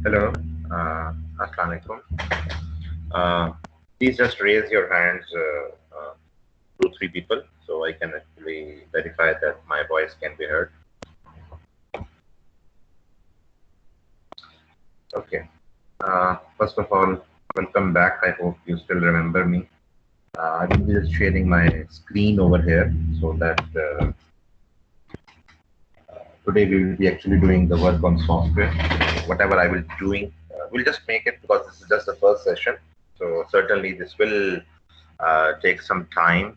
Hello, Assalamu alaikum. Please just raise your hands, 2, 3 people, so I can actually verify that my voice can be heard. Okay. First of all, welcome back. I hope you still remember me. I will be just sharing my screen over here so that today we will be actually doing the work on software. Whatever I will be doing, we'll just make it because this is just the first session. So certainly this will take some time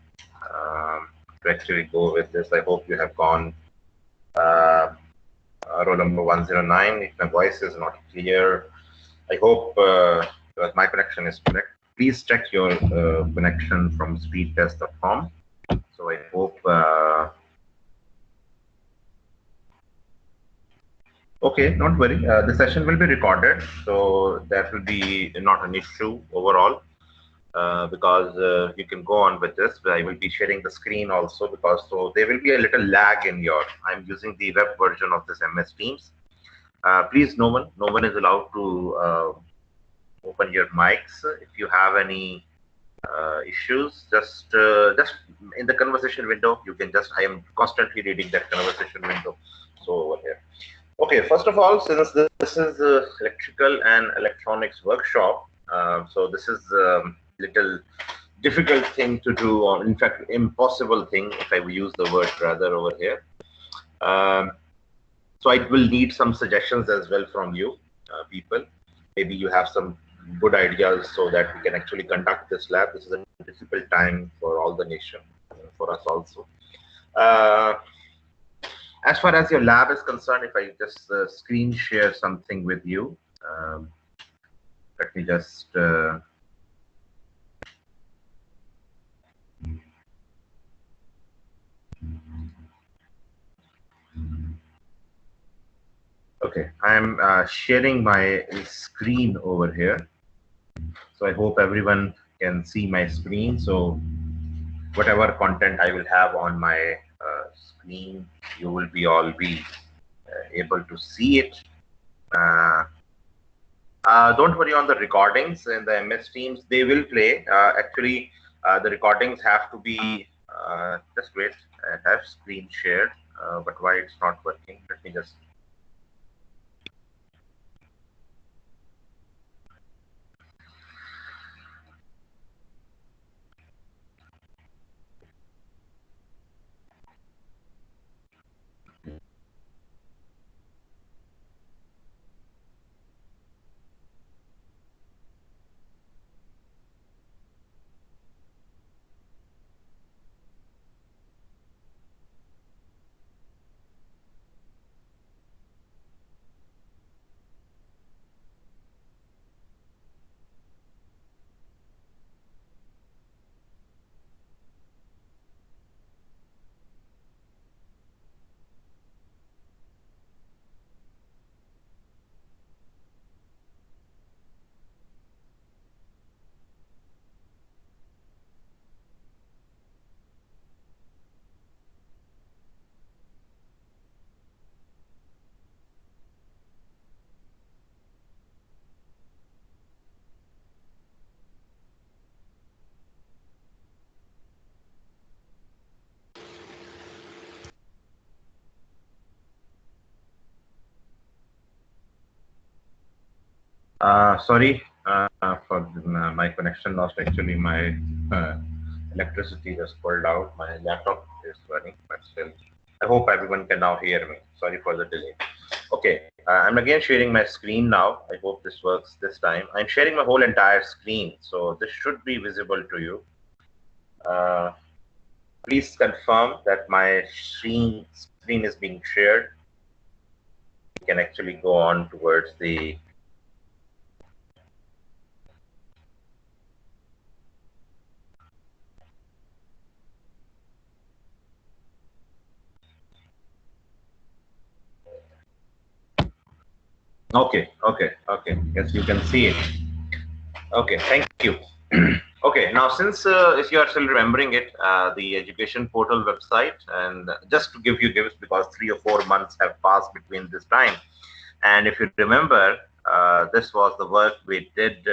to actually go with this. I hope you have gone roll number 109. If my voice is not clear, I hope that my connection is correct. Please check your connection from speedtest.com. So I hope. Okay, don't worry. The session will be recorded, so that will be not an issue overall. Because you can go on with this. I will be sharing the screen also because so there will be a little lag in your. I'm using the web version of this MS Teams. Please, no one is allowed to open your mics. If you have any issues, just in the conversation window, you can just. I am constantly reading that conversation window. So over here. Okay, first of all, since this is electrical and electronics workshop, so this is little difficult thing to do, or in fact impossible thing if I use the word rather over here. So I will need some suggestions as well from you people. Maybe you have some good ideas so that we can actually conduct this lab. This is a difficult time for all the nation, for us also. As far as your lab is concerned, if I just screen share something with you, let me just okay, I am sharing my screen over here. So I hope everyone can see my screen. So whatever content I will have on my screen, you will be all be able to see it. Don't worry on the recordings in the MS Teams. They will play. Actually, the recordings have to be, just wait, I have screen shared, but why it's not working? Let me just. Sorry for my connection lost. Actually, my electricity just pulled out. My laptop is running, but still, I hope everyone can now hear me. Sorry for the delay. Okay, I'm again sharing my screen now. I hope this works this time. I'm sharing my whole entire screen, so this should be visible to you. Please confirm that my screen is being shared. We can actually go on towards the okay. Yes, you can see it. Okay, thank you. Okay, now since if you are still remembering it, the education portal website, and just to give you gifts because 3 or 4 months have passed between this time, and if you remember, This was the work we did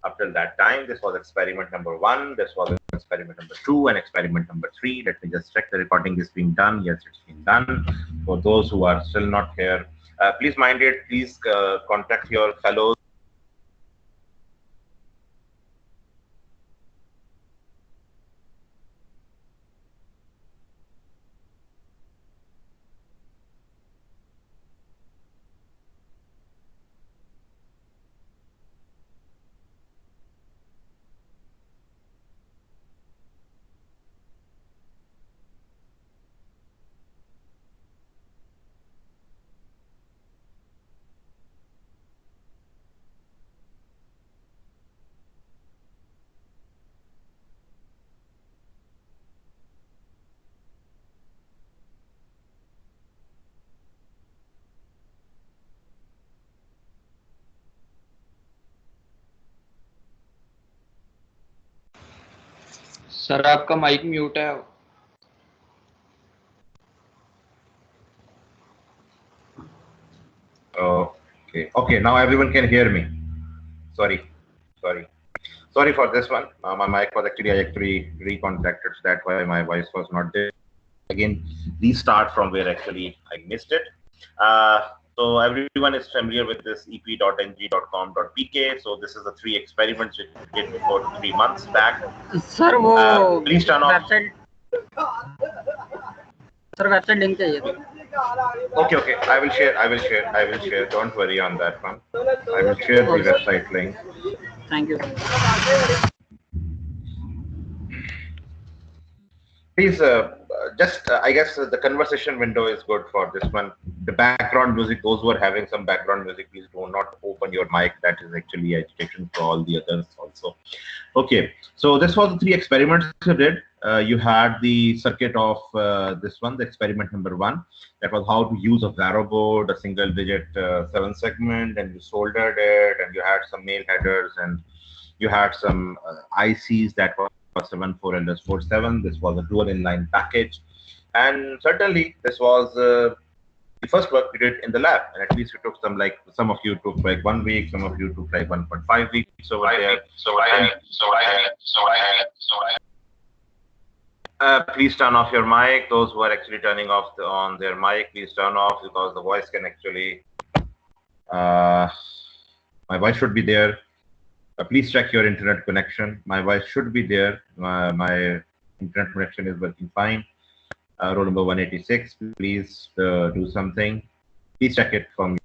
up till that time. This was experiment number 1. This was experiment number 2 and experiment number 3. Let me just check the recording is being done. Yes, it's been done. For those who are still not here, please mind it. Please contact your fellows. Sir आपका mic mute है. Okay, now everyone can hear me. Sorry for this one. My mic was actually, I actually recontacted, so that's why my voice was not there. Again, restart from where actually I missed it. So everyone is familiar with this ep.ng.com.pk. So this is the 3 experiments which we did before 3 months back. Sir वो please turn off. Website sir website link चाहिए था. Okay, I will share. Don't worry on that one. I will share the website link. Thank you. Please, I guess the conversation window is good for this one. The background music, those who are having some background music, please do not open your mic. That is actually agitation for all the others also. Okay, so this was the 3 experiments you did. You had the circuit of this one, the experiment number 1. That was how to use a Varo board, a single digit 7 segment, and you soldered it, and you had some male headers, and you had some ICs that were 74LS47. This was a dual inline package, and certainly this was the first work we did in the lab, and at least we took some of you took like 1 week, some of you took like 1.5 weeks over there. Please turn off your mic. Those who are actually turning off on their mic, please turn off, because the voice can actually my voice should be there. Please check your internet connection. My voice should be there. My internet connection is working fine. Roll number 186. Please do something. Please check it from.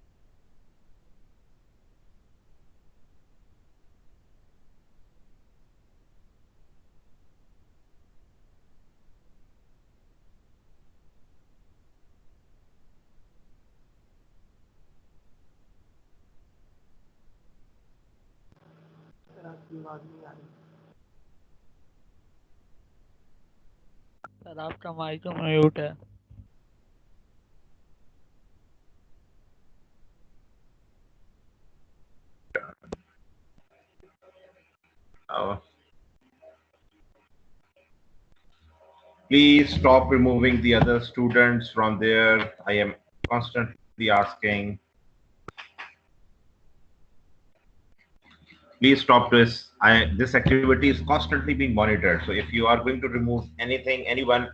Sir आपका mic mute है. Please stop removing the other students from there. I am constantly asking. Please stop this. This activity is constantly being monitored. So if you are going to remove anyone,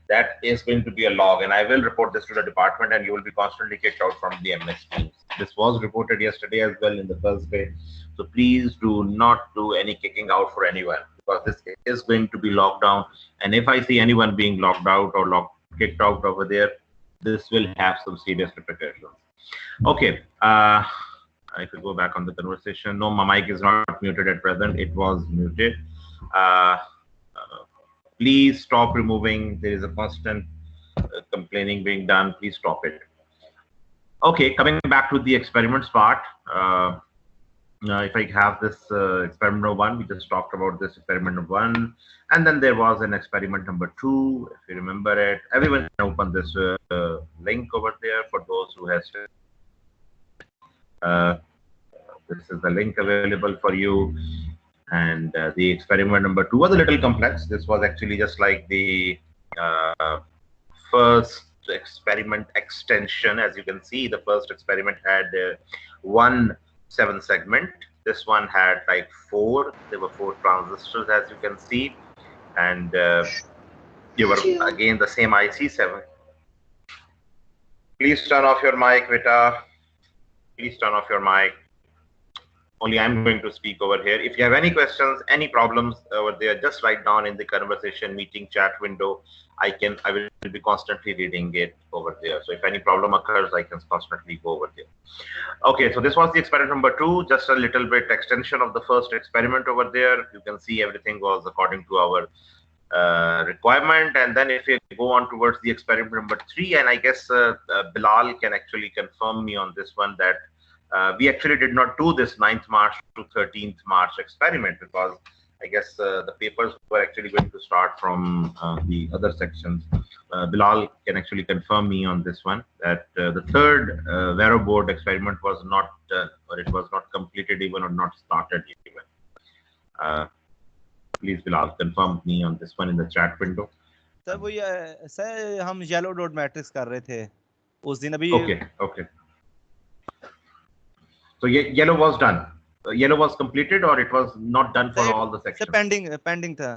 that is going to be a log, and I will report this to the department, and you will be constantly kicked out from the MS Teams. This was reported yesterday as well in the first day. So please do not do any kicking out for anyone, because this is going to be locked down. And if I see anyone being locked out or kicked out over there, this will have some serious repercussions. Okay. I could go back on the conversation. No, my mic is not muted at present. It was muted. Please stop removing. There is a constant complaining being done. Please stop it. Okay, coming back to the experiments part. If I have this experiment number 1, we just talked about this experiment number 1, and then there was an experiment number 2. If you remember it, everyone can open this link over there for those who has. This is the link available for you. And the experiment number 2 was a little complex. This was actually just like the first experiment extension. As you can see, the first experiment had one 7-segment. This one had like 4. There were 4 transistors, as you can see, and you were again the same IC7. Please turn off your mic, Vita. Please turn off your mic. Only I'm going to speak over here. If you have any questions, any problems over there, just write down in the conversation meeting chat window. I will be constantly reading it over there. So if any problem occurs, I can constantly go over there. Okay, so this was the experiment number 2, just a little bit extension of the first experiment over there. You can see everything was according to our requirement. And then if you go on towards the experiment number 3, and I guess Bilal can actually confirm me on this one, that we actually did not do this 9th March to 13th March experiment, because I guess the papers were actually going to start from the other sections. Bilal can actually confirm me on this one, that the third Vero board experiment was not done, or it was not completed even, or not started even. Please Bilal, confirm me on this one in the chat window. Sir वो ये sir हम yellow dot matrix कर रहे थे उस दिन अभी. Okay. So yellow was done. Yellow was completed, or it was not done for all the sections? pending था.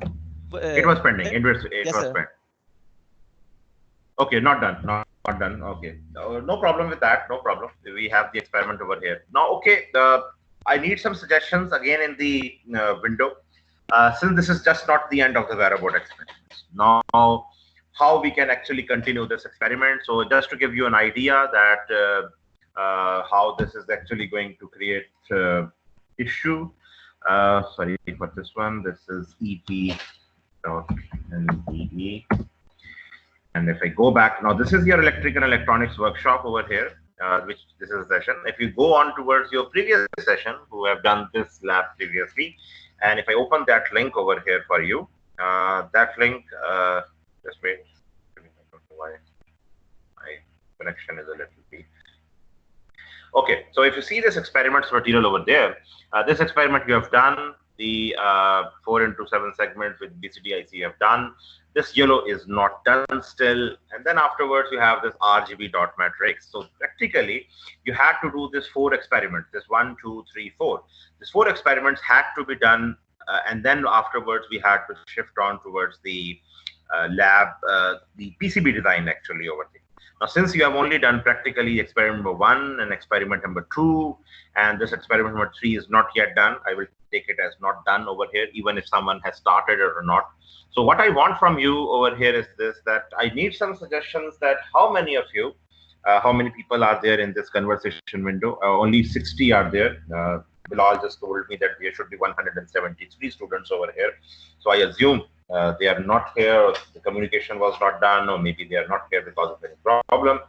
It was pending. It was yes, pending. Okay, not done. Not done. Okay, no problem with that. No problem. We have the experiment over here now. Okay, I need some suggestions again in the window. Since this is just not the end of the Vero board experiment, now how we can actually continue this experiment. So just to give you an idea that how this is actually going to create issue. Sorry for this one. This is EP.NDE. And if I go back now, this is your electrical and electronics workshop over here, which this is a session. If you go on towards your previous session, who have done this lab previously, and if I open that link over here for you, that link, just wait. I don't know why my connection is a little weak. Okay, so if you see this experiments material over there, this experiment you have done, the 4x7 segment with BCD IC you have done. This yellow is not done still, and then afterwards you have this RGB dot matrix. So practically you had to do this 4 experiments, this 1, 2, 3, 4. These 4 experiments had to be done, and then afterwards we had to shift on towards the lab, the PCB design actually over there. Now, since you have only done practically experiment number 1 and experiment number 2, and this experiment number 3 is not yet done, I will take it as not done over here, even if someone has started it or not. So what I want from you over here is this, that I need some suggestions that how many of you, how many people are there in this conversation window? Only 60 are there. Bilal just told me that there should be 173 students over here. So I assume they are not here, the communication was not done, or maybe they are not here because of any problem.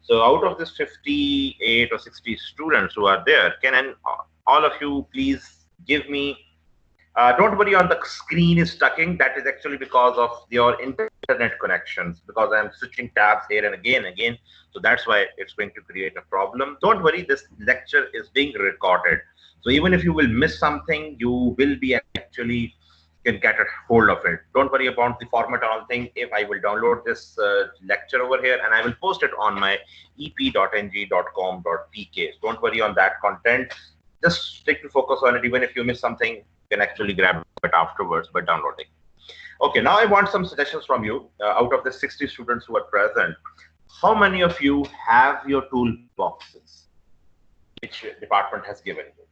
So out of this 58 or 60 students who are there, can all of you please give me, don't worry on the screen is stucking, that is actually because of your internet connections, because I'm switching tabs here and again. So that's why it's going to create a problem. Don't worry, this lecture is being recorded. So even if you will miss something, you will be actually can get a hold of it. Don't worry about the format or anything. If I will download this lecture over here and I will post it on my ep.ng.com.pk. Don't worry on that content. Just stick to focus on it. Even if you miss something, you can actually grab it afterwards by downloading. Okay, now I want some suggestions from you. Out of the 60 students who are present, how many of you have your toolboxes which department has given you?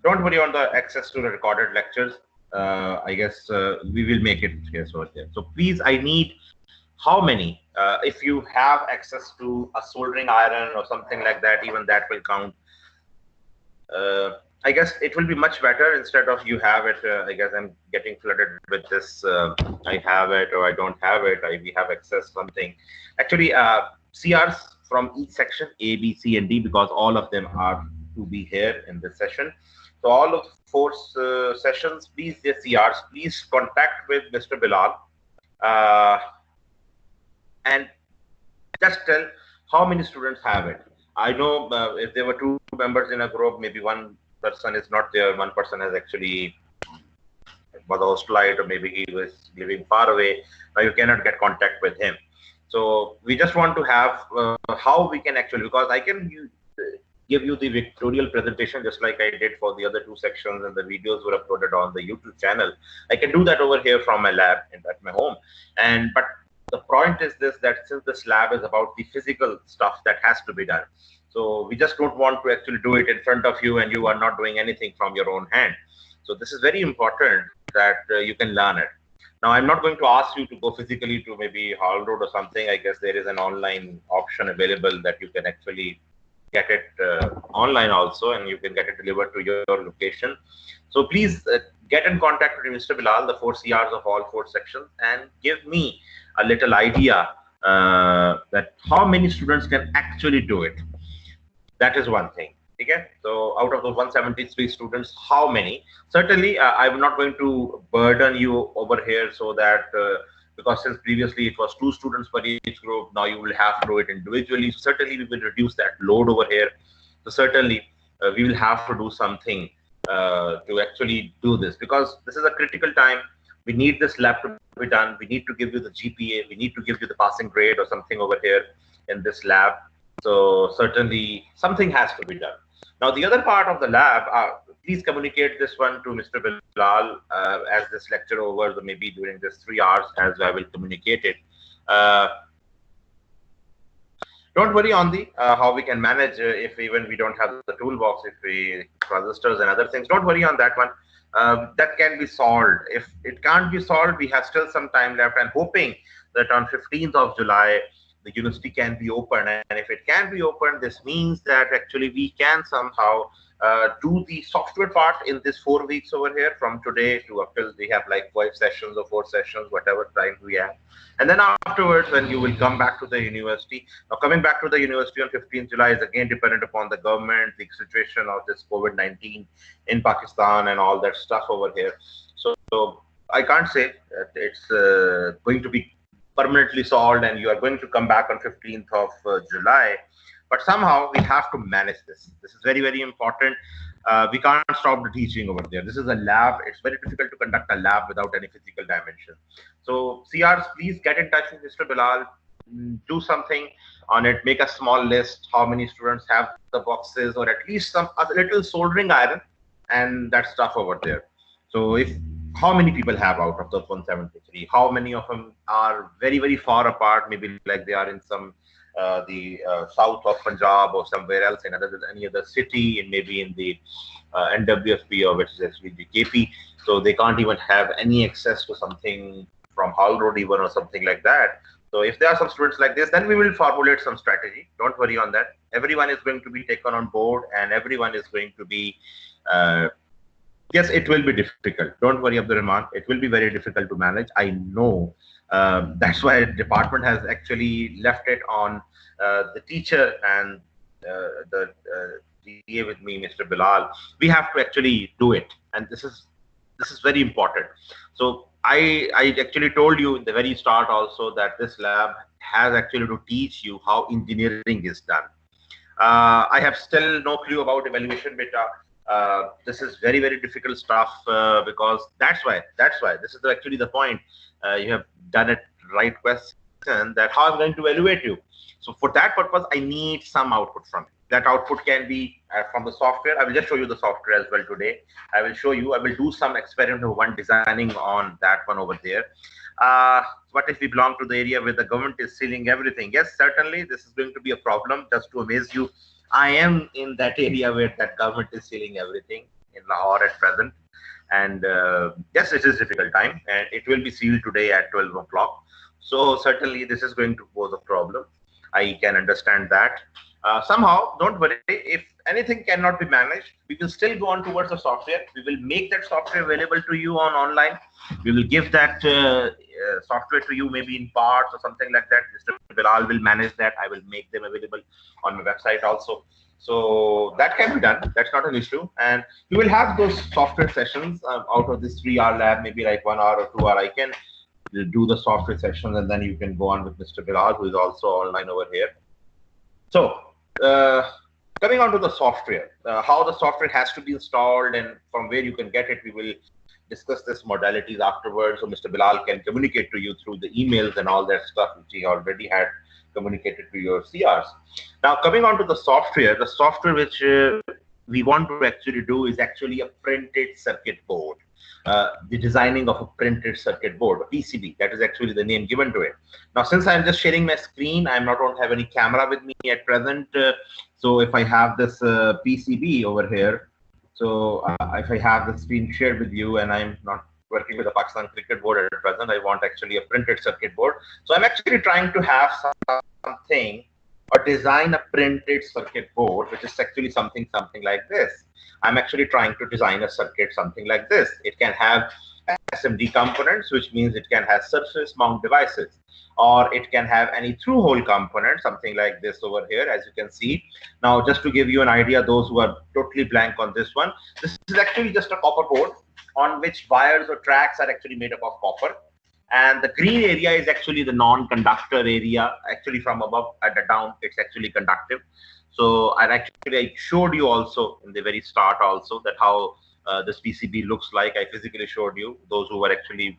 Don't worry on the access to the recorded lectures. I guess we will make it here. So please, I need how many, if you have access to a soldering iron or something like that, even that will count. I guess it will be much better instead of you have it. I guess I'm getting flooded with this. I have it or I don't have it. We have access something. Actually, CRs from each section, A, B, C, and D, because all of them are to be here in this session. So all of 4 sessions, please, the CRs, please contact with Mr. Bilal and just tell how many students have it. I know if there were 2 members in a group, maybe one person is not there, one person has actually was hospitalized, or maybe he was living far away. Now you cannot get contact with him. So we just want to have how we can actually, because I can give you the pictorial presentation just like I did for the other two sections, and the videos were uploaded on the YouTube channel. I can do that over here from my lab and at my home. But the point is this, that since this lab is about the physical stuff that has to be done, so we just don't want to actually do it in front of you and you are not doing anything from your own hand. So this is very important that you can learn it. Now, I'm not going to ask you to go physically to maybe Hall Road or something. I guess there is an online option available that you can actually get it online also, and you can get it delivered to your location. So please get in contact with Mr. Bilal, the 4 CRs of all 4 sections, and give me a little idea that how many students can actually do it. That is one thing. Okay, so out of those 173 students, how many? Certainly, I'm not going to burden you over here, so that because since previously it was 2 students per each group, now you will have to do it individually. Certainly, we will reduce that load over here. So certainly, we will have to do something to actually do this, because this is a critical time. We need this lab to be done. We need to give you the GPA. We need to give you the passing grade or something over here in this lab. So certainly something has to be done. Now, the other part of the lab, please communicate this one to Mr. Bilal as this lecture over, maybe during this 3 hours, as I will communicate it. Don't worry on the how we can manage if even we don't have the toolbox, if we transistors and other things. Don't worry on that one. That can be solved. If it can't be solved, we have still some time left, and hoping that on 15th of July, the university can be open. And if it can be open, this means that actually we can somehow do the software part in this 4 weeks over here, from today to up till we have like 5 sessions or 4 sessions, whatever time we have. And then afterwards, when you will come back to the university, now coming back to the university on 15th July is again dependent upon the government, the situation of this COVID-19 in Pakistan and all that stuff over here. So I can't say that it's going to be permanently solved and you are going to come back on 15th of July, but somehow we have to manage this. This is very, very important. We can't stop the teaching over there. This is a lab. It's very difficult to conduct a lab without any physical dimension. So CRs, please get in touch with Mr. Bilal, do something on it, make a small list, how many students have the boxes, or at least a little soldering iron and that stuff over there. So if how many people have out of those 173? How many of them are very, very far apart? Maybe like they are in some south of Punjab or somewhere else in any other city, and maybe in the NWFP, or which is actually the KP. So they can't even have any access to something from Hall Road even or something like that. So if there are some students like this, then we will formulate some strategy. Don't worry on that. Everyone is going to be taken on board, and everyone is going to be yes, it will be difficult. Don't worry, Abdul Rahman. It will be very difficult to manage. I know. That's why the department has actually left it on the teacher and the DA with me, Mr. Bilal. We have to actually do it, and this is very important. So I actually told you in the very start also that this lab has actually to teach you how engineering is done. I have still no clue about evaluation beta. This is very, very difficult stuff because that's why this is actually the point. You have done it right question, that how I'm going to evaluate you. So for that purpose, I need some output from it. That output can be from the software. I will just show you the software as well today. I will do some experimental one designing on that one over there. What if we belong to the area where the government is sealing everything? Yes, certainly this is going to be a problem. Just to amaze you, I am in that area where that government is sealing everything in Lahore at present. And yes, it is a difficult time, and it will be sealed today at 12 o'clock. So certainly this is going to pose a problem. I can understand that. Somehow, don't worry, if anything cannot be managed, we will still go on towards the software. We will make that software available to you on online. We will give that software to you maybe in parts or something like that. Mr. Bilal will manage that. I will make them available on my website also. So that can be done. That's not an issue. And you will have those software sessions out of this 3-hour lab, maybe like 1 hour or 2 hour. I can do the software sessions, and then you can go on with Mr. Bilal, who is also online over here. So coming on to the software, how the software has to be installed and from where you can get it, we will discuss this modalities afterwards, so Mr. Bilal can communicate to you through the emails and all that stuff which he already had communicated to your CRs. Now, coming on to the software which we want to actually do is actually a printed circuit board. The designing of a printed circuit board, a PCB, that is actually the name given to it. Now, since I'm just sharing my screen, don't have any camera with me at present. So if I have this PCB over here, so if I have the screen shared with you and I'm not working with the Pakistan cricket board at present, I want actually a printed circuit board. So I'm actually trying to have something or design a printed circuit board, which is actually something like this. I'm actually trying to design a circuit something like this. It can have SMD components, which means it can have surface mount devices, or it can have any through hole component, something like this over here, as you can see. Now, just to give you an idea, those who are totally blank on this one, this is actually just a copper board on which wires or tracks are actually made up of copper. And the green area is actually the non-conductor area. Actually, from above at the down, it's actually conductive. So I showed you also in the very start also that how this PCB looks like. I physically showed you, those who were actually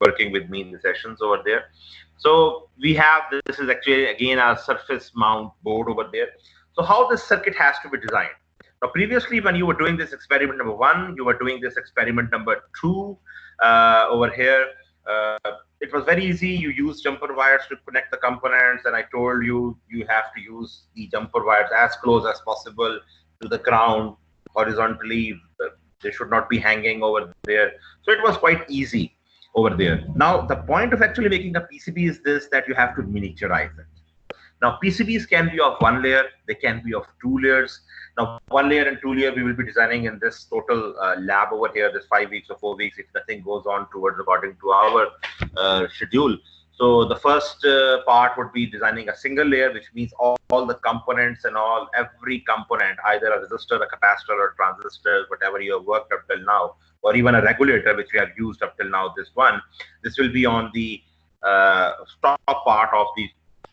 working with me in the sessions over there. So we have, this is actually again our surface mount board over there. So how this circuit has to be designed. Now, previously when you were doing this experiment number 1, you were doing this experiment number 2 over here. It was very easy. You use jumper wires to connect the components, and I told you you have to use the jumper wires as close as possible to the ground horizontally. They should not be hanging over there. So it was quite easy over there. Now, the point of actually making a PCB is this, that you have to miniaturize it. Now, PCBs can be of 1 layer, they can be of 2 layers. Now, 1 layer and 2 layer we will be designing in this total lab over here, this 5 weeks or 4 weeks, if nothing goes on towards according to our schedule. So the first part would be designing a single layer, which means all the components and every component, either a resistor, a capacitor, or transistor, whatever you have worked up till now, or even a regulator, which we have used up till now, this will be on the top part of the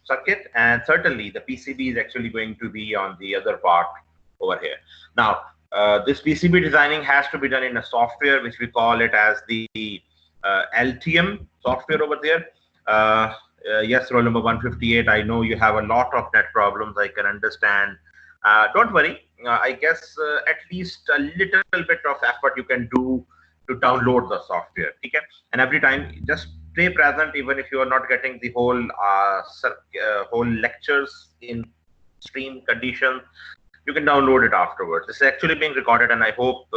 circuit, and certainly the PCB is actually going to be on the other part over here. Now, this PCB designing has to be done in a software which we call it as the Altium software over there. Yes, roll number 158. I know you have a lot of net problems. I can understand. Don't worry. I guess at least a little bit of effort you can do to download the software. Okay? And every time, just stay present, even if you are not getting the whole lectures in stream condition. You can download it afterwards. This is actually being recorded, and I hope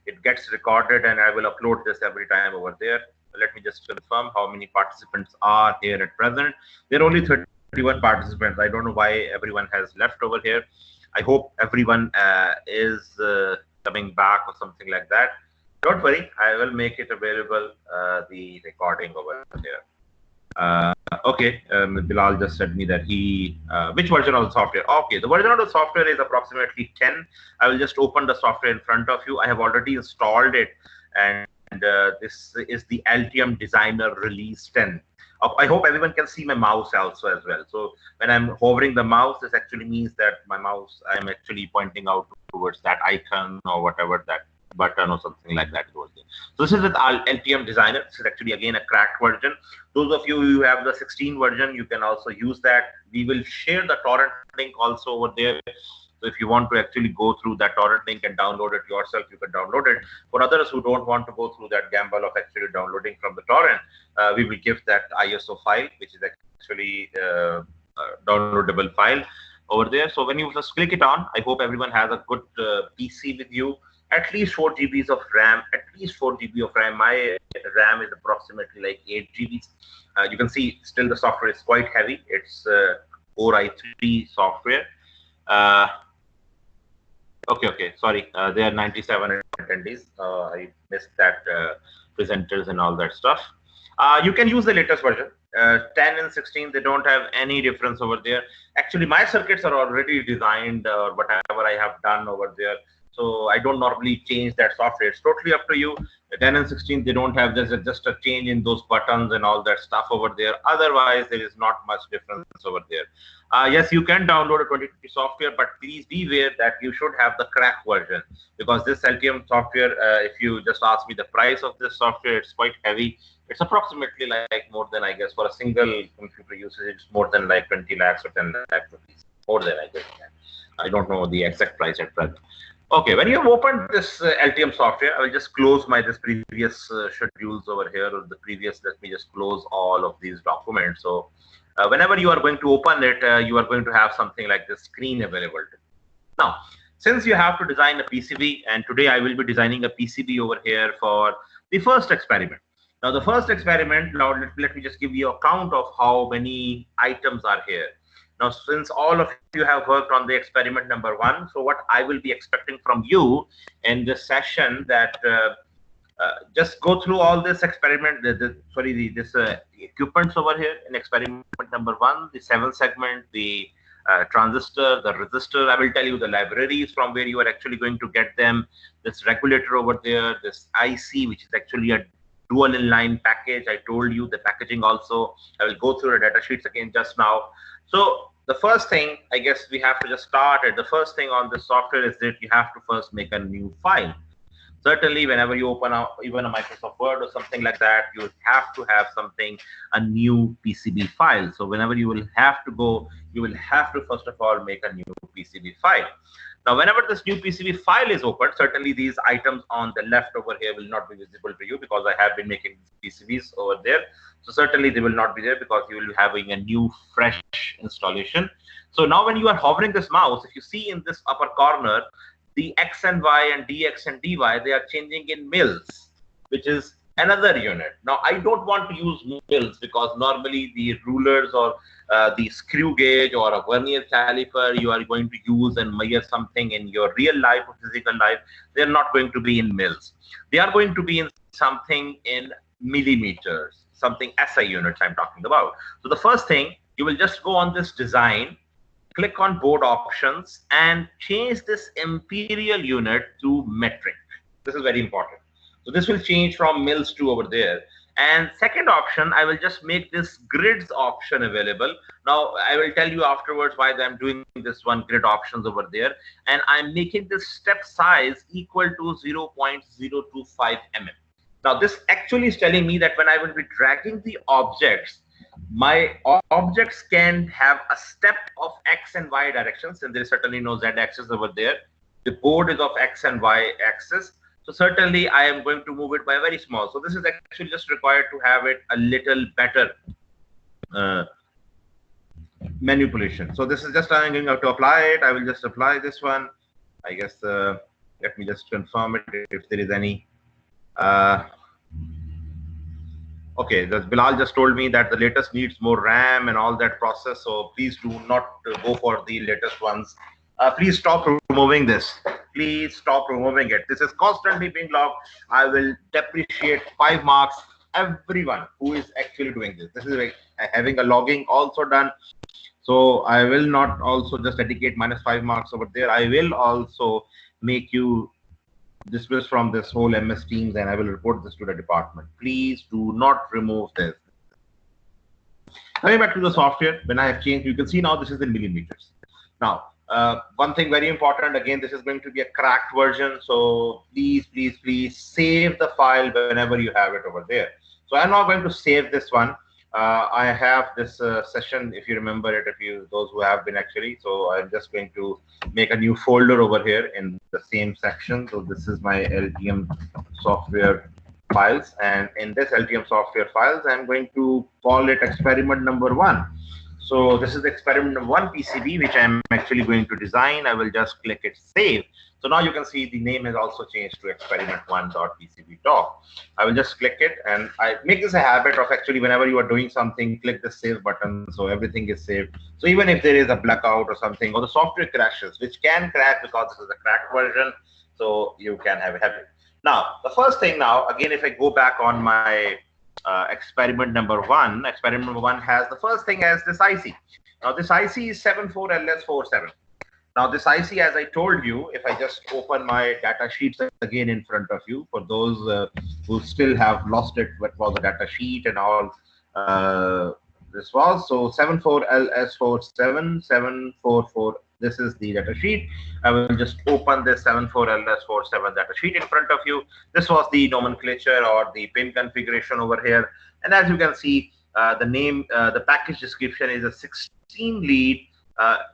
it gets recorded, and I will upload this every time over there. Let me just confirm how many participants are here at present. There are only 31 participants. I don't know why everyone has left over here. I hope everyone is coming back or something like that. Don't worry, I will make it available, the recording over there. Okay, Bilal just said me that he, which version of the software? Okay, the version of the software is approximately 10. I will just open the software in front of you. I have already installed it, and this is the Altium Designer Release 10. I hope everyone can see my mouse also as well. So when I'm hovering the mouse, this actually means that my mouse, I'm actually pointing out towards that icon or whatever, that button or something like that goes there. So this is with Altium Designer. This is actually again a cracked version. Those of you who have the 16 version, you can also use that. We will share the torrent link also over there. So if you want to actually go through that torrent link and download it yourself, you can download it. For others who don't want to go through that gamble of actually downloading from the torrent, we will give that ISO file, which is actually a downloadable file over there. So when you just click it on, I hope everyone has a good PC with you. At least 4 GBs of RAM, at least 4 GB of RAM. My RAM is approximately like 8 GBs. You can see still the software is quite heavy. It's Core i3 software. Okay, sorry. There are 97 attendees. I missed that presenters and all that stuff. You can use the latest version. 10 and 16, they don't have any difference over there. actually my circuits are already designed or whatever I have done over there. So I don't normally change that software. It's totally up to you. The 10 and 16, they don't have just a change in those buttons and all that stuff over there. Otherwise, there is not much difference over there. Yes, you can download a 2020 software, but please be aware that you should have the crack version, because this Altium software, if you just ask me the price of this software, it's quite heavy. It's approximately like more than, I guess, for a single computer usage, it's more than like 20 lakhs or 10 lakhs rupees. More than, I guess. I don't know the exact price at present. Okay, when you have opened this Altium software, I will just close my this previous schedules over here, or the previous, let me just close all of these documents. So whenever you are going to open it, you are going to have something like this screen available. Now, since you have to design a PCB, and today I will be designing a PCB over here for the first experiment. Now, the first experiment, now let me just give you a count of how many items are here. Now, since all of you have worked on the experiment number 1, so what I will be expecting from you in this session, that just go through all this experiment, this equipments over here in experiment number 1, the 7-segment, the transistor, the resistor. I will tell you the libraries from where you are actually going to get them, this regulator over there, this IC, which is actually a dual inline package. I told you the packaging also. I will go through the data sheets again just now. So the first thing, I guess we have to just start at the first thing on the software is that you have to first make a new file. Certainly, whenever you open up even a Microsoft Word or something like that, you have to have something, a new PCB file. So whenever you will have to go, you will have to first of all make a new PCB file. Now, whenever this new PCB file is opened, certainly these items on the left over here will not be visible to you, because I have been making PCBs over there. So certainly they will not be there, because you will be having a new fresh installation. So now when you are hovering this mouse, if you see in this upper corner, the X and Y and DX and DY, they are changing in mils, which is another unit. Now, I don't want to use mils, because normally the rulers or the screw gauge or a vernier caliper you are going to use and measure something in your real life or physical life, they're not going to be in mils. They are going to be in something in millimeters, something SI units I'm talking about. So the first thing, you will just go on this design, click on board options, and change this imperial unit to metric. This is very important. So this will change from mils to over there. And second option, I will just make this grids option available. Now, I will tell you afterwards why I'm doing this one grid options over there. And I'm making this step size equal to 0.025 mm. Now, this actually is telling me that when I will be dragging the objects, my objects can have a step of X and Y directions, and there is certainly no Z axis over there. The board is of X and Y axis. So certainly I am going to move it by very small. So this is actually just required to have it a little better manipulation. So this is just I'm going to apply it. I will just apply this one. I guess let me just confirm it if there is any. Okay, Bilal just told me that the latest needs more RAM and all that process. So please do not go for the latest ones. Please stop removing this. Please stop removing it. This is constantly being logged. I will depreciate 5 marks everyone who is actually doing this. This is like having a logging also done. So I will not also just dedicate -5 marks over there. I will also make you dismissed from this whole MS Teams, and I will report this to the department. Please do not remove this. Coming back to the software, when I have changed, you can see now this is in millimeters. Now, one thing very important, again, this is going to be a cracked version. So please, please, please save the file whenever you have it over there. So I'm now going to save this one. I have this session, if you remember it, those who have been actually. So I'm just going to make a new folder over here in the same section. So this is my Altium software files, and in this Altium software files, I'm going to call it experiment number 1. So this is experiment number 1 PCB, which I'm actually going to design. I will just click it save. So now you can see the name has also changed to experiment1.pcb.doc. I will just click it, and I make this a habit of actually whenever you are doing something, click the save button, so everything is saved. So even if there is a blackout or something, or the software crashes, which can crash because this is a cracked version, so you can have a habit. Now, the first thing now, again, if I go back on my experiment number 1 has the first thing as this IC. Now this IC is 74LS47. Now this IC, as I told you, if I just open my data sheets again in front of you, for those who still have lost it, what was the data sheet and all this was. So 74LS47, 744, this is the data sheet. I will just open this 74LS47 data sheet in front of you. This was the nomenclature or the pin configuration over here. And as you can see, the name, the package description is a 16 lead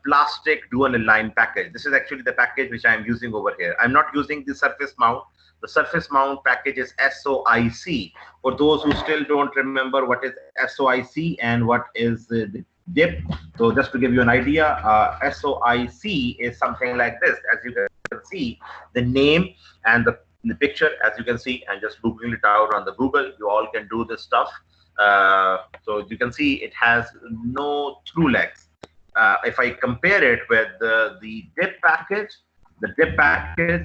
plastic dual inline package. This is actually the package which I am using over here. I'm not using the surface mount. The surface mount package is SOIC. For those who still don't remember what is SOIC and what is the DIP, so just to give you an idea, SOIC is something like this. As you can see, the name and the picture, as you can see, and just Googling it out on the Google, you all can do this stuff. So you can see it has no through legs. If I compare it with the DIP package,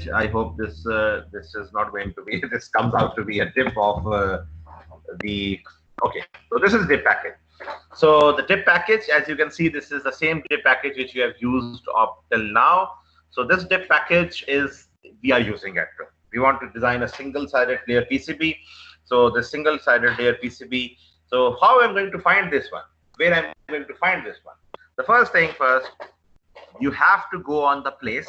I hope this is not going to be, this comes out to be a DIP of okay, so this is DIP package. So the DIP package, as you can see, this is the same DIP package which we have used up till now. So this DIP package is, we are using it. We want to design a single-sided layer PCB. So the single-sided layer PCB. So how I'm going to find this one? Where I'm going to find this one? The first thing first, you have to go on the place.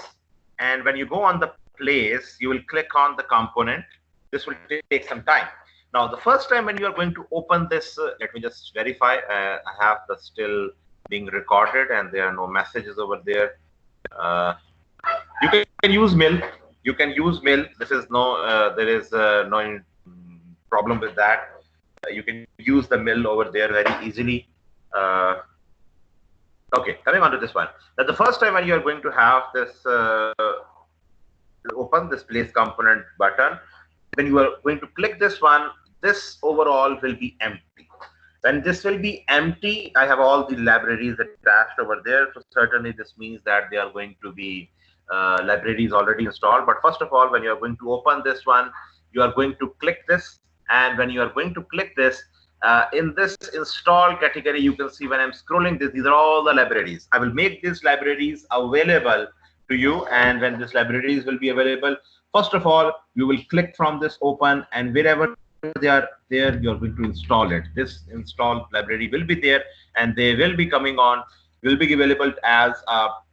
And when you go on the place, you will click on the component. This will take some time. Now, the first time when you are going to open this, let me just verify. I have the still being recorded and there are no messages over there. You can use mill. You can use mill. This is no, there is no problem with that. You can use the mill over there very easily. Okay, coming on to this one. Now, the first time when you are going to have this open this place component button, when you are going to click this one, this overall will be empty. When this will be empty, I have all the libraries attached over there. So certainly this means that they are going to be libraries already installed. But first of all, when you are going to open this one, you are going to click this. And when you are going to click this, in this install category, you can see when I'm scrolling this, these are all the libraries. I will make these libraries available to you. And when these libraries will be available, first of all, you will click from this open, and wherever they are there, you're going to install it. This install library will be there, and they will be coming on, will be available as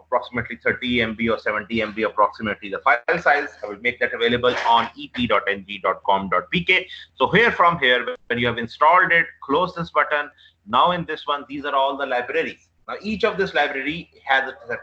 approximately 30 MB or 70 MB approximately the file size. I will make that available on ep.ng.com.pk. So here from here, when you have installed it, close this button. Now in this one, these are all the libraries. Now each of this library has a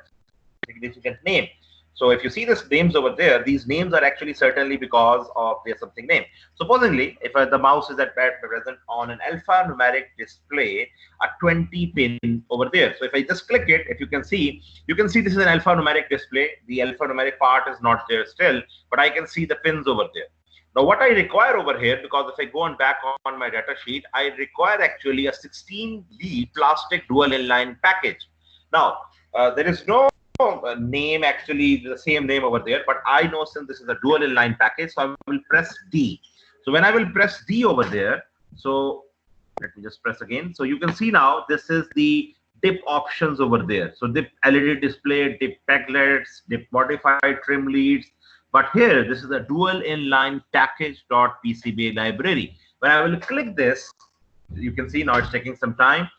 significant name. So if you see these names over there, these names are actually certainly because of their something name. Supposedly, if the mouse is at present on an alphanumeric display, a 20 pin over there. So if I just click it, if you can see this is an alphanumeric display. The alphanumeric part is not there still, but I can see the pins over there. Now what I require over here, because if I go on back on my data sheet, I require actually a 16 lead plastic dual inline package. Now there is no name actually the same name over there, but I know since this is a dual inline package, so I will press D. So when I will press D over there, so let me just press again. So you can see now this is the DIP options over there. So DIP LED display, DIP peglets, DIP modified trim leads. But here this is a dual inline package.pcb library. When I will click this, you can see now it's taking some time.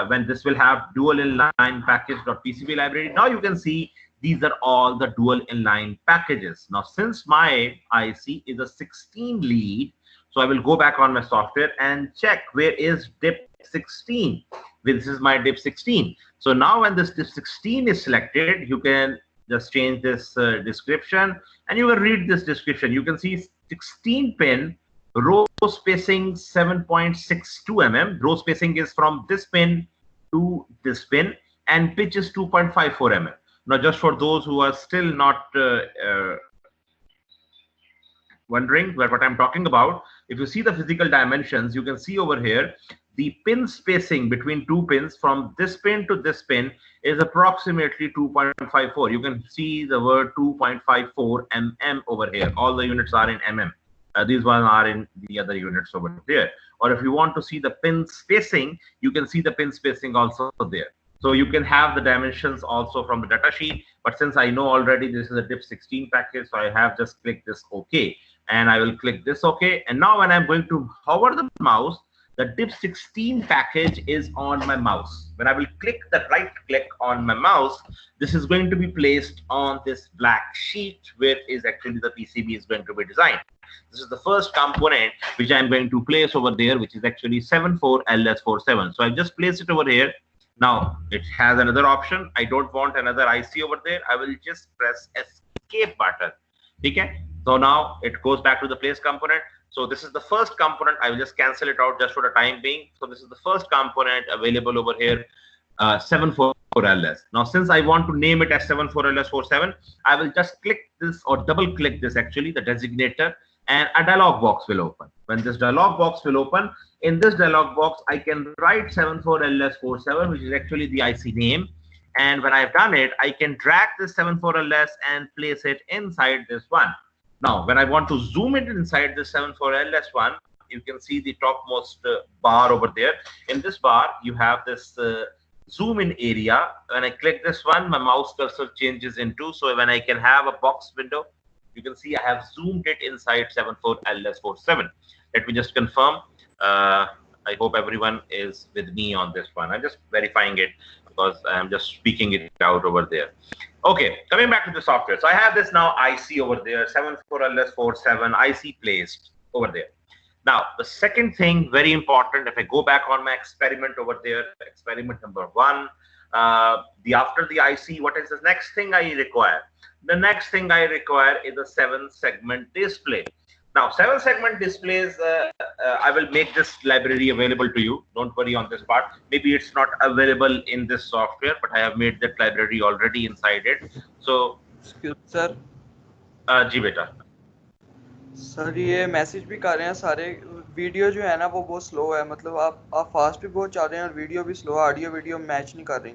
When this will have dual inline package.pcb library, now you can see these are all the dual inline packages. Now, since my IC is a 16 lead, so I will go back on my software and check where is DIP 16. This is my DIP 16. So now when this DIP 16 is selected, you can just change this description, and you will read this description. You can see 16 pin. Row spacing 7.62 mm. Row spacing is from this pin to this pin, and pitch is 2.54 mm. Now, just for those who are still not wondering what I'm talking about, if you see the physical dimensions, you can see over here the pin spacing between two pins from this pin to this pin is approximately 2.54. You can see the word 2.54 mm over here. All the units are in mm. These ones are in the other units over there. Or if you want to see the pin spacing, you can see the pin spacing also there. So you can have the dimensions also from the data sheet, but since I know already this is a DIP 16 package, so I have just clicked this OK, and I will click this OK. And now when I'm going to hover the mouse, the DIP 16 package is on my mouse. When I will click the right click on my mouse, this is going to be placed on this black sheet where is actually the PCB is going to be designed. This is the first component which I'm going to place over there, which is actually 74LS47. So I've just placed it over here. Now it has another option. I don't want another IC over there. I will just press escape button. Okay. So now it goes back to the place component. So this is the first component. I will just cancel it out just for the time being. So this is the first component available over here, 74LS. Now, since I want to name it as 74LS47, I will just click this or double click this actually, the designator, and a dialog box will open. When this dialog box will open, in this dialog box, I can write 74LS47, which is actually the IC name. And when I've done it, I can drag this 74LS and place it inside this one. Now, when I want to zoom it inside this 74LS1, you can see the topmost bar over there. In this bar, you have this zoom in area. When I click this one, my mouse cursor changes into, so when I can have a box window, you can see I have zoomed it inside 74LS47. Let me just confirm. I hope everyone is with me on this one. I'm just verifying it because I'm just speaking it out over there. Okay, coming back to the software. So I have this now IC over there, 74LS47 IC placed over there. Now, the second thing, very important, if I go back on my experiment over there, experiment number 1, after the IC, what is the next thing I require? The next thing I require is a 7-segment display. Now, 7-segment displays, I will make this library available to you. Don't worry on this part. Maybe it's not available in this software, but I have made that library already inside it. So, Excuse sir. जी बेटा. Sir ये message भी कर रहे हैं सारे, video जो है ना वो बहुत स्लो है, मतलब आप फास्ट भी बहुत चाह रहे हैं और वीडियो भी स्लो, ऑडियो वीडियो मैच नहीं कर रही,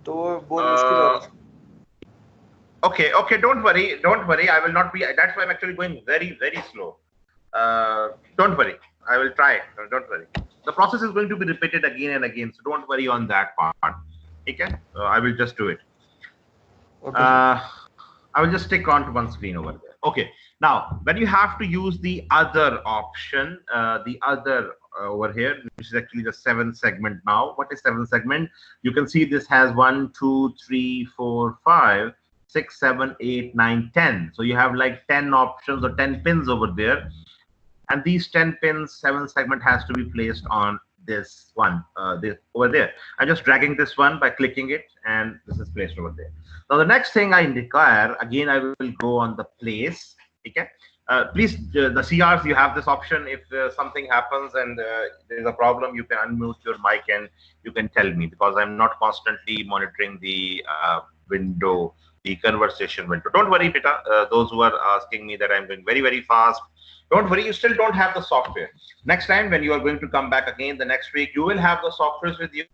तो बहुत मुश्किल हो रहा है. Okay, don't worry. I will not be. That's why I'm actually going very slow. Don't worry. I will try. Don't worry. The process is going to be repeated again and again, so don't worry on that part. Okay? I will just do it. Okay. I will just stick on to one screen over there. Okay. Now, when you have to use the other option, over here, which is actually the 7-segment now. What is 7-segment? You can see this has 1, 2, 3, 4, 5. 6, 7, 8, 9, 10. So you have like 10 options or 10 pins over there. And these 10 pins, 7-segment has to be placed on this one, over there. I'm just dragging this one by clicking it, and this is placed over there. Now the next thing I require, again, I will go on the place. Okay. Please, the CRs, you have this option. If something happens and there's a problem, you can unmute your mic and you can tell me, because I'm not constantly monitoring the window, the conversation window. Don't worry, Pita. Those who are asking me that I'm going very fast, don't worry. You still don't have the software. Next time when you are going to come back again the next week, you will have the softwares with you.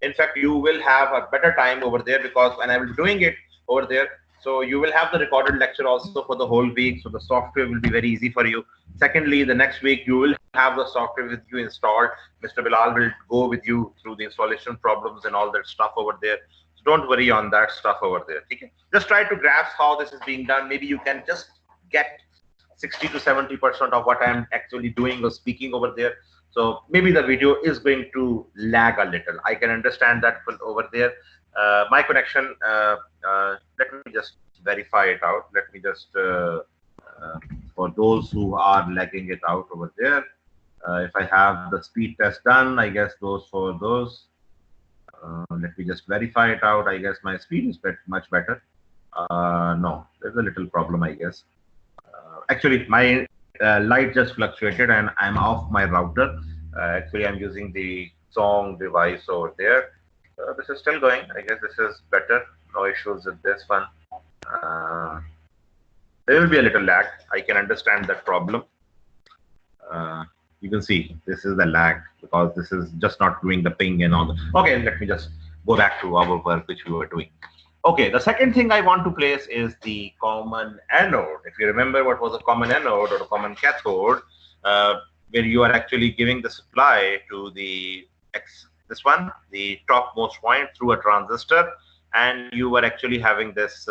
In fact, you will have a better time over there, because when I was doing it over there, so you will have the recorded lecture also for the whole week. So the software will be very easy for you. Secondly, the next week you will have the software with you installed. Mr. Bilal will go with you through the installation problems and all that stuff over there. So don't worry on that stuff over there. Okay? Just try to grasp how this is being done. Maybe you can just get 60 to 70% of what I'm actually doing or speaking over there. So maybe the video is going to lag a little. I can understand that over there. My connection, let me just verify it out. Let me just, for those who are lagging it out over there, if I have the speed test done, I guess for those, let me just verify it out. I guess my speed is much better. No, there's a little problem, I guess. Actually, my light just fluctuated and I'm off my router. Actually, I'm using the song device over there. This is still going. I guess this is better. No issues with this one. There will be a little lag. I can understand that problem. You can see this is the lag because this is just not doing the ping and all that. Okay, let me just go back to our work which we were doing. Okay, the second thing I want to place is the common anode. If you remember what was a common anode or a common cathode, where you are actually giving the supply to the this one, the topmost point through a transistor, and you were actually having this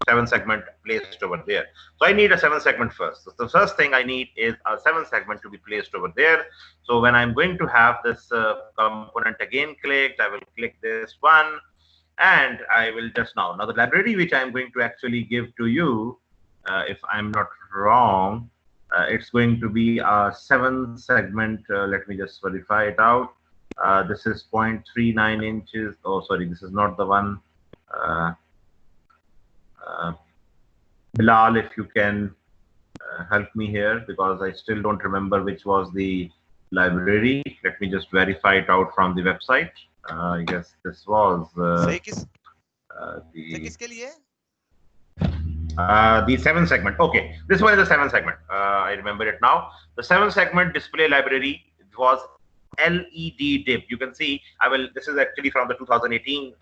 7-segment placed over there. So I need a 7-segment first. So the first thing I need is a 7-segment to be placed over there. So when I'm going to have this component again clicked, I will click this one, and I will just now the library which I'm going to actually give to you, if I'm not wrong, it's going to be a 7-segment. Let me just verify it out. This is 0.39 inches. Oh, sorry, this is not the one. Bilal, if you can help me here, because I still don't remember which was the library. Let me just verify it out from the website. I guess this was the 7-segment. Okay, this one is the 7-segment. I remember it now. The 7-segment display library was LED DIP. You can see, this is actually from the 2018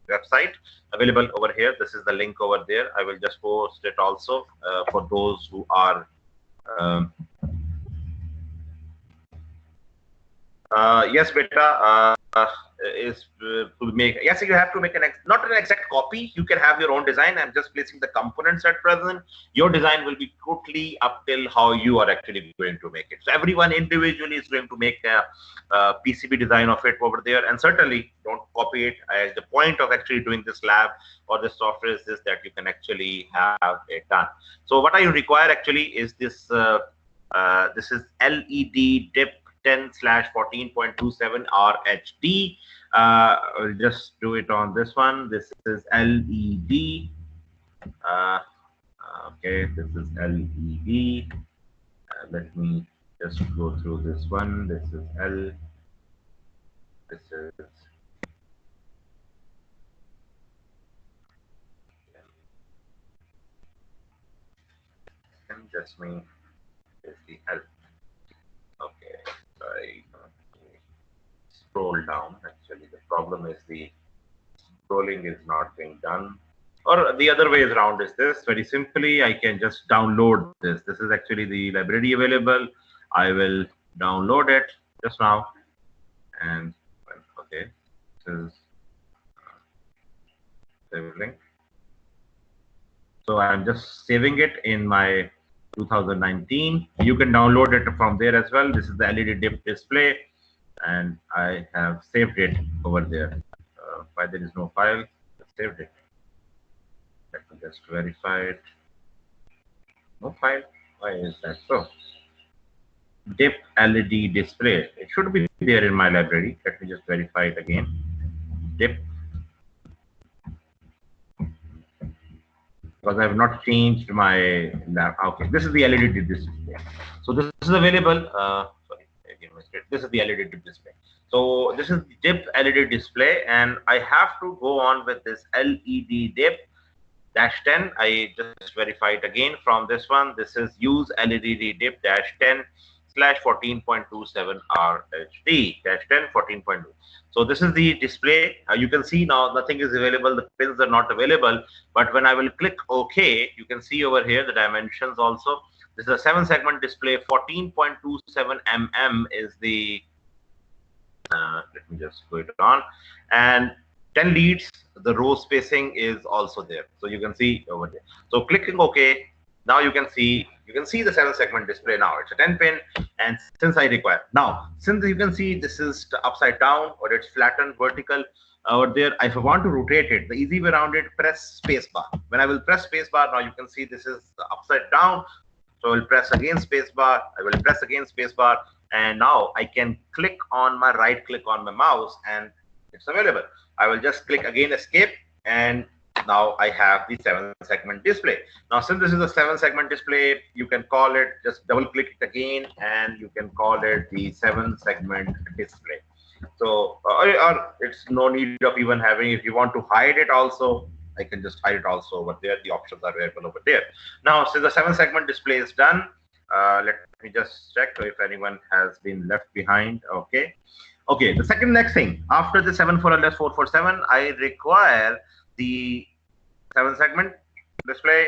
website, available over here. This is the link over there. I will just post it also for those who are yes, beta, is to make, yes, you have to make not an exact copy. You can have your own design. I'm just placing the components at present. Your design will be totally up till how you are actually going to make it. So everyone individually is going to make a PCB design of it over there, and certainly don't copy it. The point of actually doing this lab or this software is this, that you can actually have it done. So what I require actually is this. This is LED DIP 10/14.27 RHD. I'll just do it on this one. This is LED. Okay, this is LED. Let me just go through this one. This is L. This is. And just me is the L. Okay, sorry. Scroll down. Actually, the problem is the scrolling is not being done. Or the other way around is this. Very simply, I can just download this. This is actually the library available. I will download it just now. And okay, this is save link. So I'm just saving it in my 2019. You can download it from there as well. This is the LED DIP display, and I have saved it over there. Why there is no file? I saved it. Let me just verify it. No file. Why is that so? DIP LED display. It should be there in my library. Let me just verify it again. DIP. Because I have not changed my lab. Okay, this is the LED DIP display. So this is available. Sorry, again, this is the LED DIP display. So this is DIP LED display, and I have to go on with this LED DIP -10. I just verify it again from this one. This is use LED DIP -10/14.27 RHD -10 14.2. So this is the display. You can see now nothing is available. The pins are not available. But when I will click OK, you can see over here the dimensions also. This is a 7-segment display. 14.27 mm is the. Let me just go it on. And 10 leads. The row spacing is also there. So you can see over there. So clicking OK. Now you can see the 7-segment display now. It's a 10-pin, and since I require now, since you can see this is upside down or it's flattened vertical over there, if I want to rotate it, the easy way around it, press spacebar. When I will press spacebar, now you can see this is upside down. So I will press again spacebar. I will press again spacebar, and now I can click on my right click on my mouse, and it's available. I will just click again escape, and now I have the 7-segment display. Now, since this is a 7-segment display, you can call it, just double click it again, and you can call it the 7-segment display. So, or it's no need of even having, if you want to hide it also, I can just hide it also over there. The options are available over there. Now, since the 7-segment display is done, let me just check if anyone has been left behind. Okay. Okay, the next thing, after the 74LS447, I require the 7-segment display,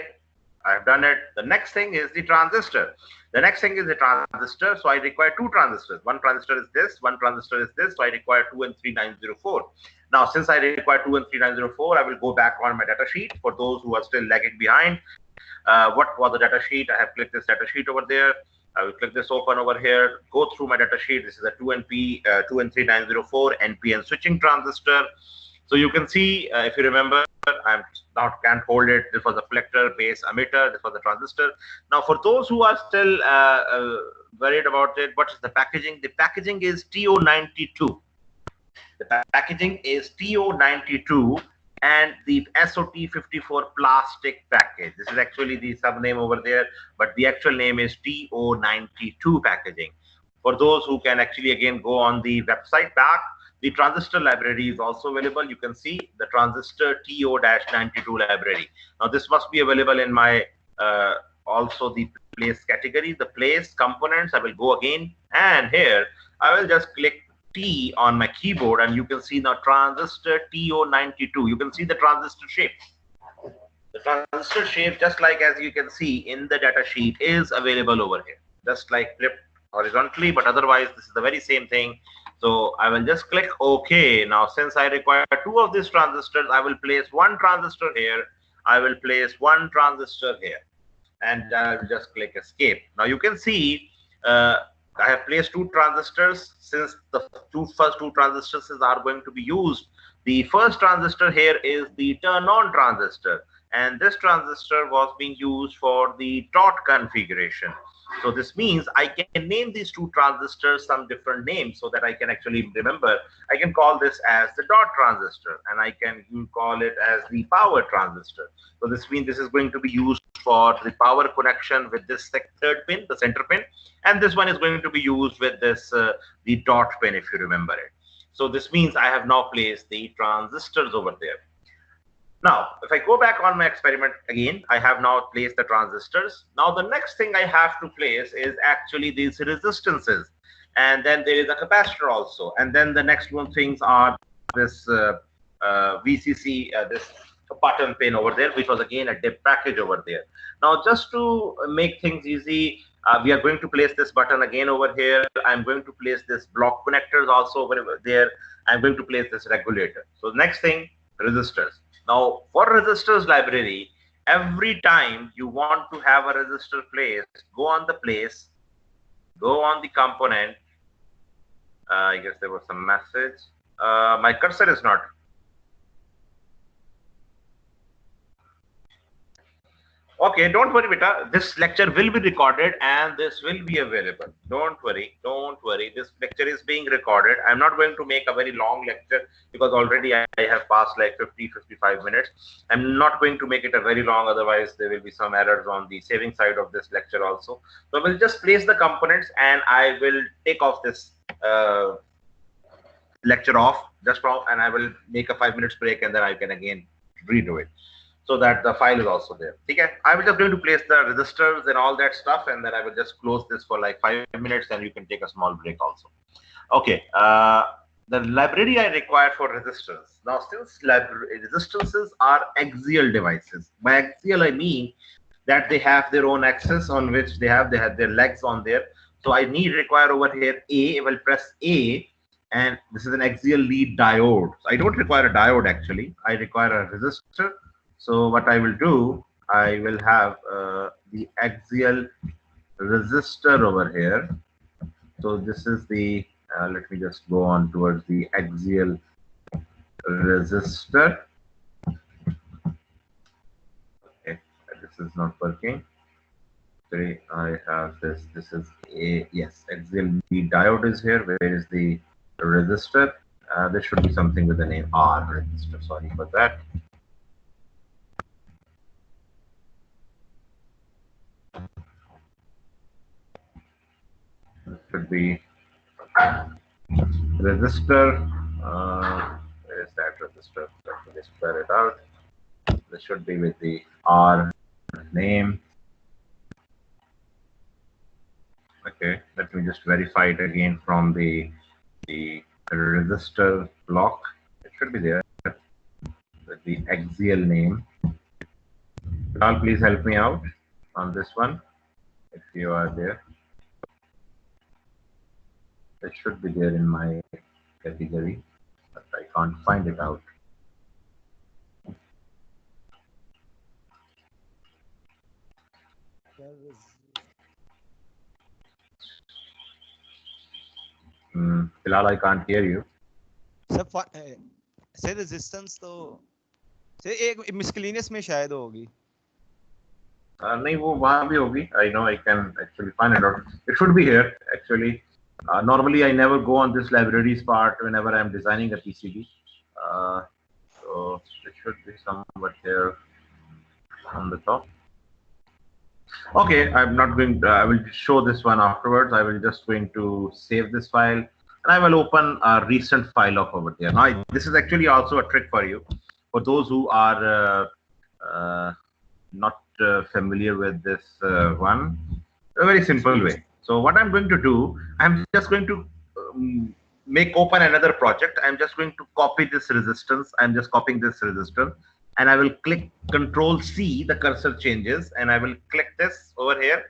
I have done it. The next thing is the transistor. The next thing is the transistor. So I require two transistors. One transistor is this, one transistor is this. So I require 2 and 3904. Now, since I require 2 and 3904, I will go back on my data sheet for those who are still lagging behind. What was the data sheet? I have clicked this data sheet over there. I will click this open over here, go through my data sheet. This is a 2 and 3904 NPN switching transistor. So you can see, if you remember, I can't hold it. This was a collector, base, emitter. This was the transistor. Now, for those who are still worried about it, what is the packaging? The packaging is TO92. The packaging is TO92 and the SOT54 plastic package. This is actually the sub-name over there, but the actual name is TO92 packaging. For those who can actually again go on the website back, the transistor library is also available. You can see the transistor TO-92 library. Now this must be available in my also the place category, the place components. I will go again, and here I will just click T on my keyboard, and you can see now transistor TO92. You can see the transistor shape. The transistor shape, just like as you can see in the data sheet, is available over here. Just like flipped horizontally, but otherwise this is the very same thing. So I will just click OK. Now, since I require two of these transistors, I will place one transistor here. I will place one transistor here, and I will just click Escape. Now you can see I have placed two transistors. Since the first two transistors are going to be used, the first transistor here is the turn-on transistor, and this transistor was being used for the dot configuration. So this means I can name these two transistors some different names so that I can actually remember. I can call this as the dot transistor, and I can call it as the power transistor. So this means this is going to be used for the power connection with this third pin, the center pin, and this one is going to be used with this the dot pin, if you remember it. So this means I have now placed the transistors over there. Now, if I go back on my experiment again, I have now placed the transistors. Now, the next thing I have to place is actually these resistances. And then there is a capacitor also. And then the next one things are this VCC, this button pin over there, which was again a DIP package over there. Now, just to make things easy, we are going to place this button again over here. I'm going to place this block connectors also over there. I'm going to place this regulator. So next thing, resistors. Now, for resistors library, every time you want to have a resistor placed, go on the place, go on the component. I guess there was some message. My cursor is not. Okay, don't worry, beta. This lecture will be recorded and this will be available. Don't worry, don't worry. This lecture is being recorded. I'm not going to make a very long lecture because already I have passed like 50-55 minutes. I'm not going to make it a very long, otherwise there will be some errors on the saving side of this lecture also. So I will just place the components and I will take off this lecture off just now, and I will make a 5 minutes break and then I can again redo it, so that the file is also there. Okay, I will just going to place the resistors and all that stuff, and then I will just close this for like 5 minutes, and you can take a small break also. Okay, the library I require for resistors. Now, since resistances are axial devices, by axial I mean that they have their own axis on which they have their legs on there. So I require over here A. I will press A, and this is an axial lead diode. So I don't require a diode actually. I require a resistor. So what I will do, I will have the axial resistor over here. So this is the, let me just go on towards the axial resistor. Okay, this is not working. Okay, I have this. This is a, yes, axial lead diode is here. Where is the resistor? There should be something with the name R resistor. Sorry for that. Should be resistor. Where is that resistor? Let me spell it out. This should be with the R name. Okay, let me just verify it again from the resistor block. It should be there with the axial name. Bilal, please help me out on this one if you are there. It should be there in my category, but I can't find it out. Bilal, I can't hear you. Sir resistance तो sir एक miscellaneous में शायद होगी. नहीं वो वहाँ भी होगी. I know I can actually find it out. It should be here actually. Normally I never go on this libraries part whenever I'm designing a PCB. So it should be somewhat here on the top. Okay, I'm not going to, I will show this one afterwards. I will just going to save this file and I will open a recent file of over there. Now, this is actually also a trick for you. For those who are not familiar with this one, a very simple way. So what I'm going to do, I'm just going to open another project. I'm just going to copy this resistance. I'm just copying this resistor. And I will click Control C, the cursor changes, and I will click this over here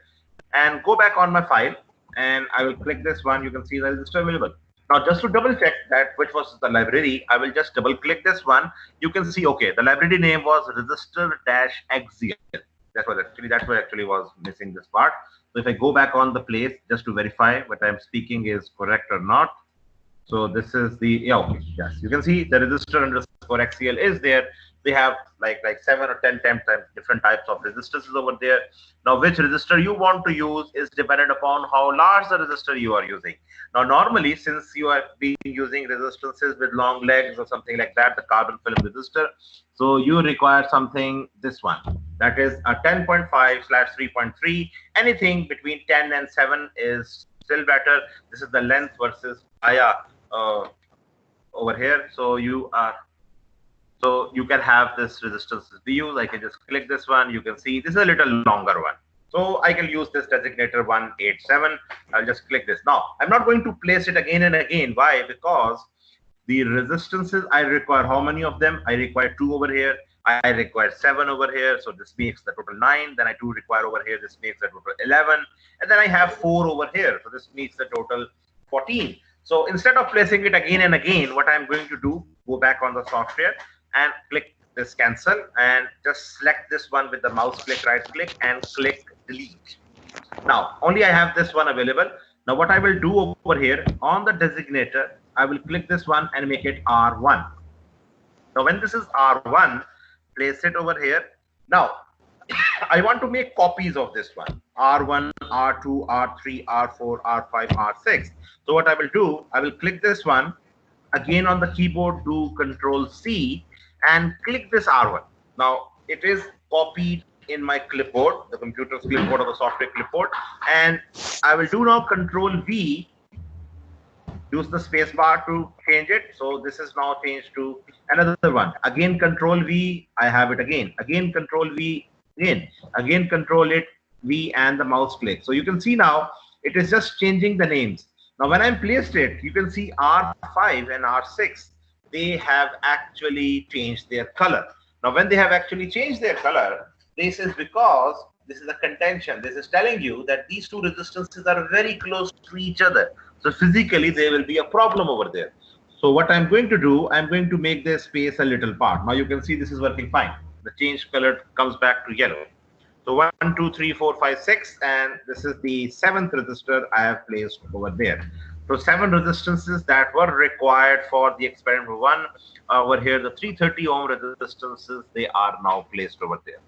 and go back on my file and I will click this one. You can see the resistor available. Now, just to double check that which was the library, I will just double click this one. You can see, okay, the library name was resistor-axial. That's what actually was missing this part. So if I go back on the place just to verify what I'm speaking is correct or not. So this is the, yeah, okay, yes, you can see the resistor_axial is there. They have like 7 or 10 different types of resistors over there. Now, which resistor you want to use is dependent upon how large the resistor you are using. Now, normally, since you are being using resistances with long legs or something like that, the carbon film resistor, so you require something, this one, that is a 10.5/3.3. Anything between 10 and 7 is still better. This is the length versus via over here. So you can have this resistance views. I can just click this one. You can see this is a little longer one. So I can use this designator 187. I'll just click this. Now, I'm not going to place it again and again. Why? Because the resistances, I require how many of them? I require 2 over here. I require 7 over here. So this makes the total 9. Then I do require over here. This makes the total 11. And then I have 4 over here. So this makes the total 14. So instead of placing it again and again, what I'm going to do, go back on the software and click this cancel and just select this one with the mouse click, right click and click delete. Now, only I have this one available. Now, what I will do over here on the designator, I will click this one and make it R1. Now, when this is R1, place it over here. Now, I want to make copies of this one, R1, R2, R3, R4, R5, R6. So what I will do, I will click this one again on the keyboard, do Control C and click this R1. Now it is copied in my clipboard, the computer's clipboard or the software clipboard, and I will do now Control V, use the space bar to change it. So this is now changed to another one. Again Control V, I have it again. Again Control V, again Control it V and the mouse click. So you can see now it is just changing the names. Now when I placed it, you can see R5 and R6, they have actually changed their color. Now when they have actually changed their color, this is because this is a contention. This is telling you that these two resistances are very close to each other. So physically there will be a problem over there. So what I'm going to do, I'm going to make the space a little part. Now you can see this is working fine. The changed color comes back to yellow. So 1, 2, 3, 4, 5, 6, and this is the 7th resistor I have placed over there. So 7 resistances that were required for the experiment 1 over here, the 330 ohm resistances, they are now placed over there.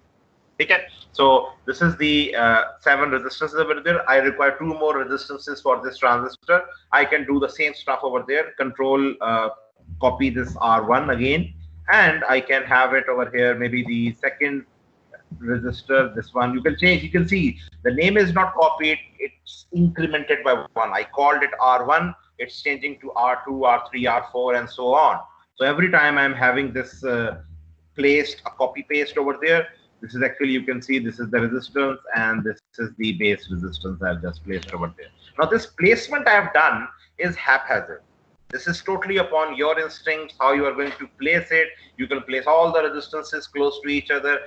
Okay, so this is the 7 resistances over there. I require 2 more resistances for this transistor. I can do the same stuff over there. Control copy this R1 again, and I can have it over here. Maybe the second resistor, this one you can change. You can see the name is not copied, it's incremented by 1. I called it R1, it's changing to R2, R3, R4 and so on. So every time I'm having this placed a copy paste over there, this is actually, you can see this is the resistance and this is the base resistance I've just placed over there. Now this placement I have done is haphazard. This is totally upon your instincts how you are going to place it. You can place all the resistances close to each other.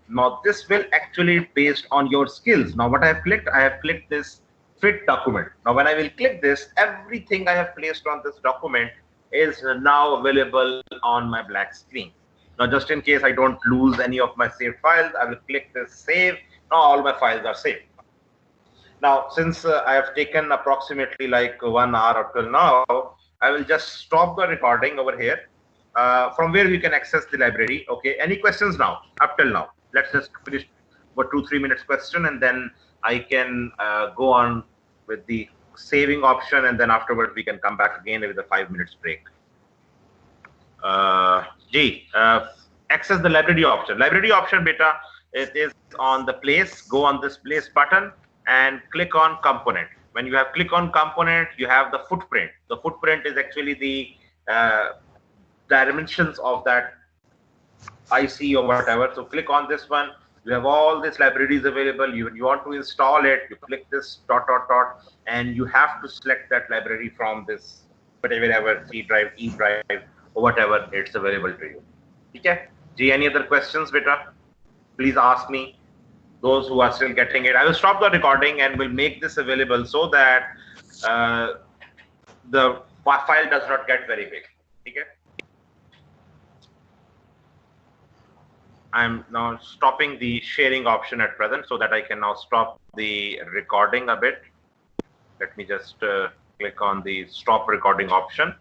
Now this will actually based on your skills. Now what I have clicked this fit document. Now when I will click this, everything I have placed on this document is now available on my black screen. Now just in case I don't lose any of my saved files, I will click this save. Now all my files are saved. Now since I have taken approximately like 1 hour up till now, I will just stop the recording over here. From where we can access the library. Okay, any questions now up till now? Let's just finish about 2-3 minutes question, and then I can go on with the saving option, and then afterward we can come back again with a 5 minutes break. Access the library option. Library option, beta, it is on the place. Go on this place button and click on component. When you have click on component, you have the footprint. The footprint is actually the dimensions of that IC or whatever. So click on this one. You have all these libraries available. You want to install it. You click this ... and you have to select that library from this whatever C drive, E drive, or whatever it's available to you. Okay. G, any other questions, beta? Please ask me. Those who are still getting it, I will stop the recording and will make this available so that the file does not get very big. Okay. I'm now stopping the sharing option at present so that I can now stop the recording a bit. Let me just click on the stop recording option.